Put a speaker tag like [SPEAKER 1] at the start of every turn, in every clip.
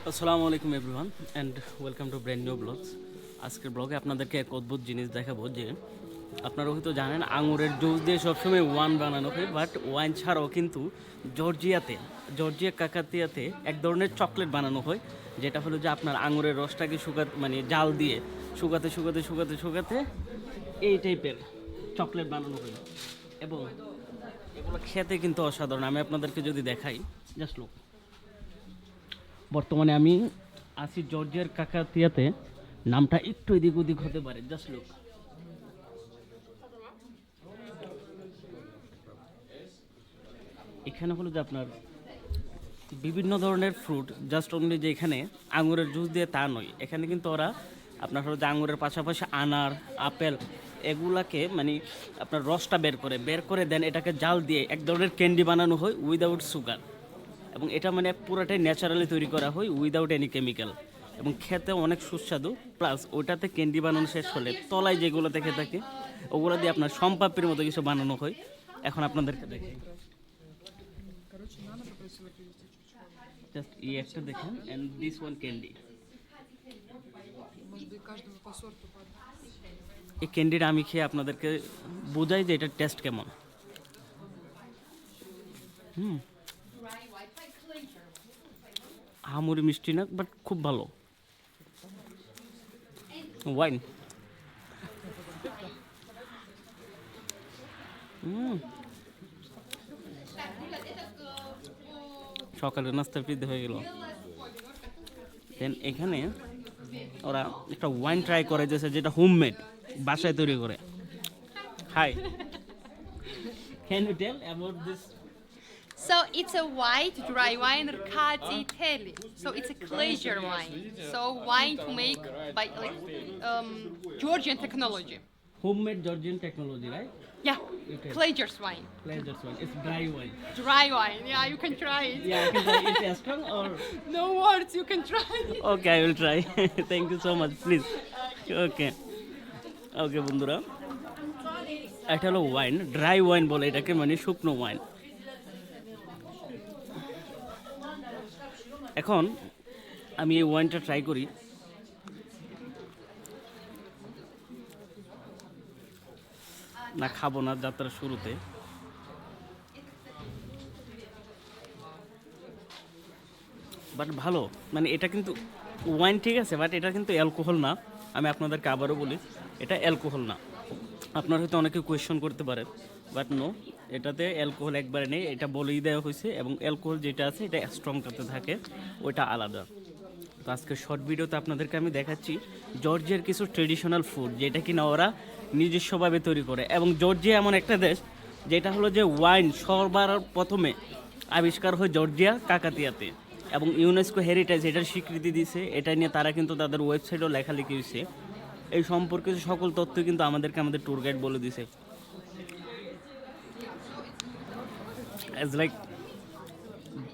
[SPEAKER 1] আসসালামু আলাইকুম everyone and welcome to brand new blogs. আজকের ব্লগে আপনাদেরকে এক অদ্ভুত জিনিস দেখাবো যে আপনারা হয়তো জানেন আঙুরের জুস দিয়ে সবসময় ওয়াইন বানানো হয়, বাট ওয়াইন ছাড়াও কিন্তু জর্জিয়া কাকাতিয়াতে এক ধরনের চকলেট বানানো হয়, যেটা হলো যে আপনার আঙুরের রসটাকে মানে জাল দিয়ে শুকাতে এই টাইপের চকলেট বানানো হয় এবং এগুলো খেতে কিন্তু অসাধারণ। আমি আপনাদেরকে যদি দেখাই, জাস্ট লুক। বর্তমানে আমি আছি জর্জিয়ার কাকাতিয়াতে, নামটা একটু এদিক ওদিক হতে পারে, জাস্ট লুক। এখানে হলো যে আপনার বিভিন্ন ধরনের ফ্রুট, জাস্ট অনলি যে এখানে আঙুরের জুস দিয়ে তা নয়, এখানে কিন্তু ওরা আপনার হলো যে আঙুরের পাশাপাশি আনার, আপেল এগুলাকে মানে আপনার রসটা বের করে দেন, এটাকে জাল দিয়ে এক ধরনের ক্যান্ডি বানানো হয় উইদাউট সুগার, এবং এটা মানে পুরোটাই ন্যাচারালি তৈরি করা হয় উইদাউট এনি কেমিক্যাল, এবং খেতে অনেক সুস্বাদু। প্লাস ওইটাতে ক্যান্ডি বানানো শেষ হলে তলায় যেগুলো থেকে থাকে ওগুলো দিয়ে আপনার সম্পাপ্পির মতো কিছু বানানো হয়। এখন আপনাদেরকে দেখি, জাস্ট এই একটা দেখেন, অ্যান্ড দিস ওয়ান ক্যান্ডি। এই ক্যান্ডিটা আমি খেয়ে আপনাদেরকে বোঝাই যে এটার টেস্ট কেমন। আহামরি মিষ্টি না, বাট খুব ভালো ওয়াইন। সকালের নাস্তা ফ্রিতে হয়ে গেল। দেন এখানে ওরা একটা ওয়াইন ট্রাই করে যেছে, যেটা হোমমেড, বাসায় তৈরি করে। Hi, can you tell about this?
[SPEAKER 2] So it's a white dry wine, Rcati Teli. So it's a pleasure wine. So wine to make by Georgian technology.
[SPEAKER 1] Homemade Georgian technology, right?
[SPEAKER 2] Yeah,
[SPEAKER 1] Okay.
[SPEAKER 2] pleasure's wine.
[SPEAKER 1] Pleasures wine. It's dry wine.
[SPEAKER 2] Dry wine. Yeah, you can try it.
[SPEAKER 1] Yeah, I can try. It's as strong or?
[SPEAKER 2] No words, you can try it.
[SPEAKER 1] Okay, I will try. Thank you so much, please. Okay. Okay, বন্ধুরা, এটা হলো wine, dry wine বলে এটাকে, মানে শুকনো wine. এখন আমি এই ওয়াইনটা ট্রাই করি। না, খাবো না যাত্রার শুরুতে। বাট ভালো, মানে এটা কিন্তু ওয়াইন ঠিক আছে, বাট এটা কিন্তু অ্যালকোহল না। আমি আপনাদেরকে আবারও বলি, এটা অ্যালকোহল না। আপনার হয়তো অনেকে কোয়েশ্চন করতে পারে, বাট নো, এটাতে অ্যালকোহল একবারে নেই, এটা বলেই দেওয়া হয়েছে। এবং অ্যালকোহল যেটা আছে এটা স্ট্রংটাতে থাকে, ওইটা আলাদা। তো আজকে শর্ট ভিডিওতে আপনাদেরকে আমি দেখাচ্ছি জর্জিয়ার কিছু ট্রেডিশনাল ফুড, যেটা কিনা ওরা নিজস্বভাবে তৈরি করে। এবং জর্জিয়া এমন একটা দেশ, যেটা হলো যে ওয়াইন সবার প্রথমে আবিষ্কার হয় জর্জিয়া কাকাতিয়াতে, এবং ইউনেস্কো হেরিটেজ এটার স্বীকৃতি দিয়েছে। এটা নিয়ে তারা কিন্তু তাদের ওয়েবসাইটেও লেখালেখি হয়েছে। এই সম্পর্কে সকল তথ্য কিন্তু আমাদেরকে আমাদের ট্যুর গাইড বলে দিছে। অ্যাজ লাইক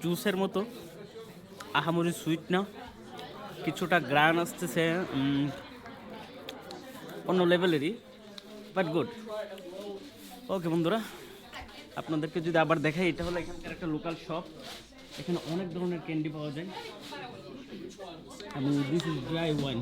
[SPEAKER 1] জুসের মতো, আহামরি সুইট না, কিছুটা গ্রান আসতেছে অন্য লেভেলেরই, বাট গুড। ওকে বন্ধুরা, আপনাদেরকে যদি আবার দেখাই, এটা হলো এখানকার একটা লোকাল শপ। এখানে অনেক ধরনের ক্যান্ডি পাওয়া যায়, এবং দিস ইজ ড্রাই ওয়াইন।